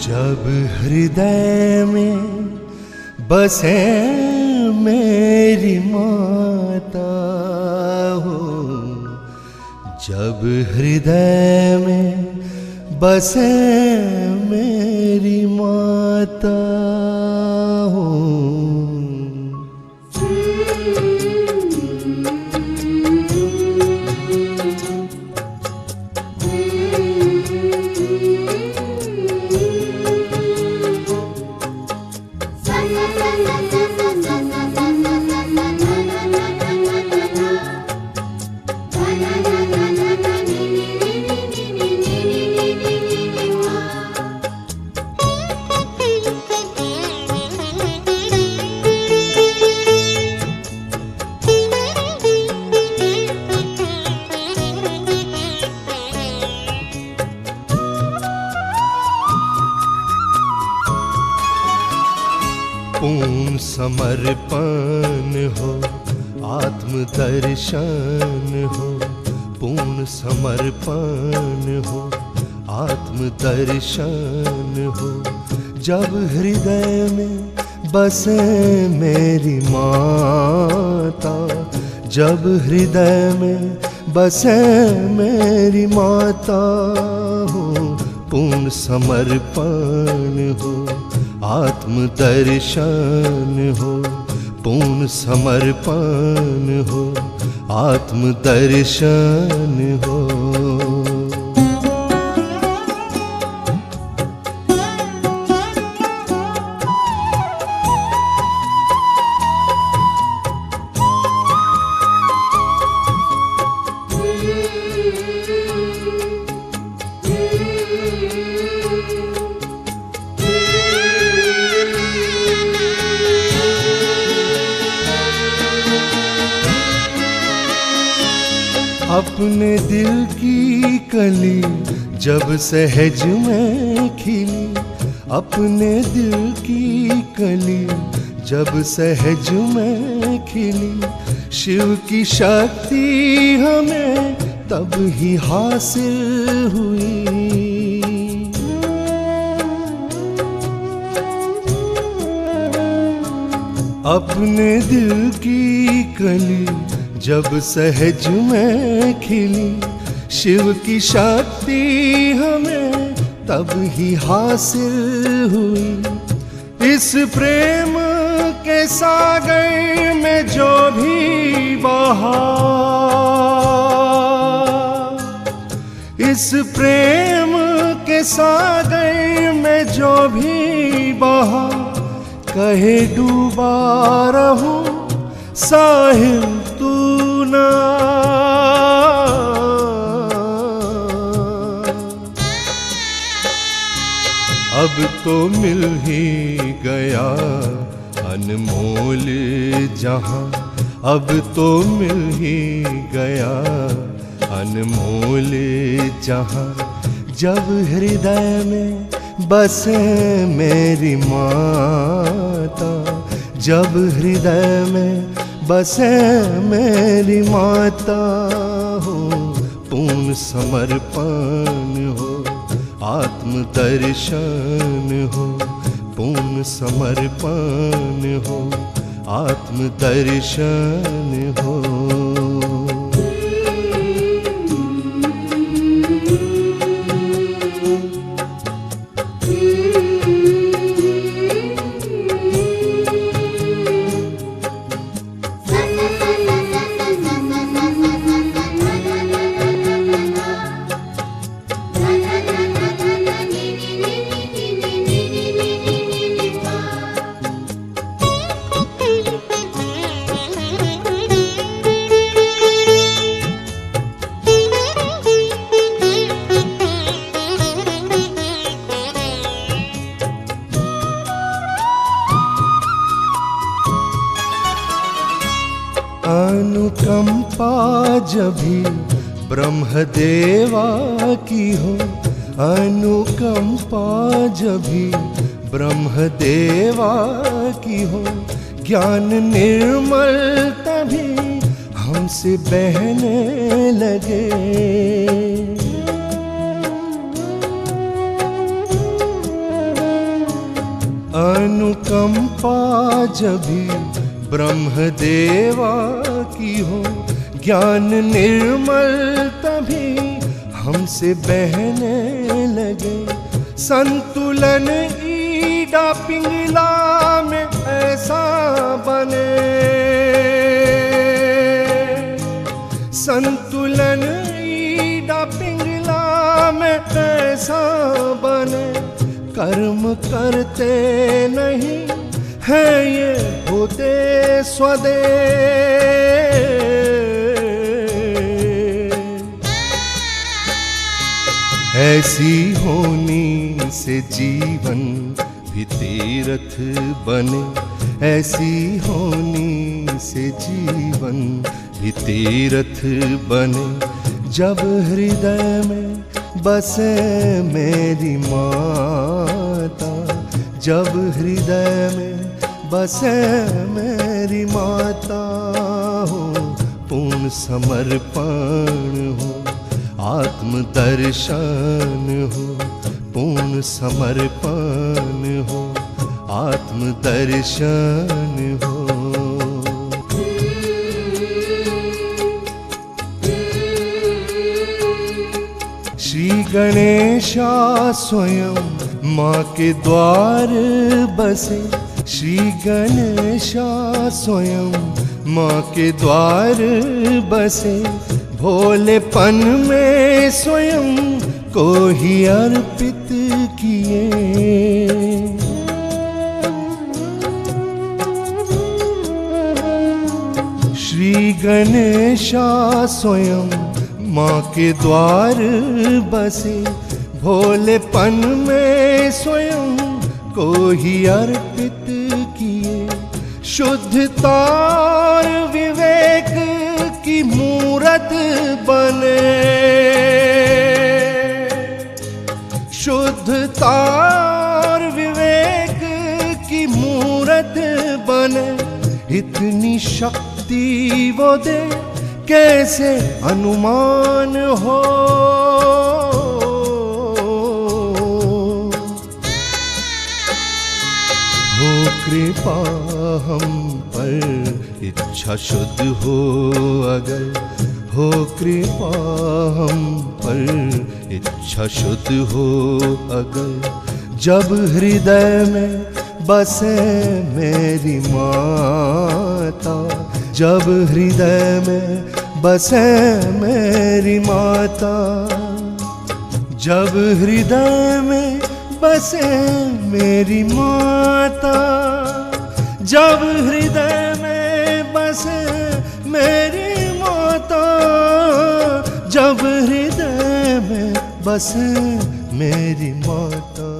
जब हृदय में बसे मेरी माता हो, जब हृदय में बसे मेरी माता हो। पूर्ण समर्पण हो, आत्मदर्शन हो, पूर्ण समर्पण हो, आत्मदर्शन हो। जब हृदय में बसे मेरी माता, जब हृदय में बसे मेरी माता हो, पूर्ण समर्पण हो, आत्मदर्शन हो, पूर्ण समर्पण हो, आत्मदर्शन हो। अपने दिल की कली जब सहज में खिली, अपने दिल की कली जब सहज में खिली, शिव की शक्ति हमें तब ही हासिल हुई। अपने दिल की कली जब सहज में खिली, शिव की शक्ति हमें तब ही हासिल हुई। इस प्रेम के सागर में जो भी बहा, इस प्रेम के सागर में जो भी बहा, कहे डूबा रहूं साहिल तू ना। अब तो मिल ही गया अनमोल जहां, अब तो मिल ही गया अनमोल जहां। जब हृदय में बसे मेरी माता, जब हृदय में बसे मेरी माता हो, पूर्ण समर्पण हो, आत्मदर्शन हो, पूर्ण समर्पण हो, आत्मदर्शन हो। अनुकंपा जभी ब्रह्मदेवा की हो, अनुकंपा जभी ब्रह्मदेवा की हो, ज्ञान निर्मल तभी हमसे बहने लगे। अनुकंपा जब भी ब्रह्मदेवा की हो, ज्ञान निर्मल तभी हमसे बहने लगे। संतुलन ईडा पिंगला में ऐसा बने, संतुलन ईडा पिंगला में ऐसा बने। कर्म करते नहीं है ये होते स्वदेश। ऐसी होनी से जीवन भी तीर्थ बने, ऐसी होनी से जीवन भी तीर्थ बने। जब हृदय में बसे मेरी माता, जब हृदय में बसे मेरी माता हो, पूर्ण समर्पण हो, आत्म दर्शन हो, पूर्ण समर्पण हो, आत्म दर्शन हो। श्री गणेशा स्वयं माँ के द्वार बसे, श्री गणेशा स्वयं माँ के द्वार बसे। भोलेपन में स्वयं को ही अर्पित किए, श्री गणेशा स्वयं माँ के द्वार बसे। भोलेपन में स्वयं को ही अर्पित किए। शुद्धता और विवेक की मूरत बने, शुद्धता और विवेक की मूरत बने। इतनी शक्ति वो दे कैसे अनुमान हो। हो कृपा हम पर इच्छा शुद्ध हो अगर, हो कृपा हम पर इच्छा शुद्ध हो अगर। जब हृदय में बसे मेरी माता, जब हृदय में बसे मेरी माता, जब हृदय में बसे मेरी माता, जब हृदय में बसे मेरी माता, जब हृदय में बसे मेरी माता।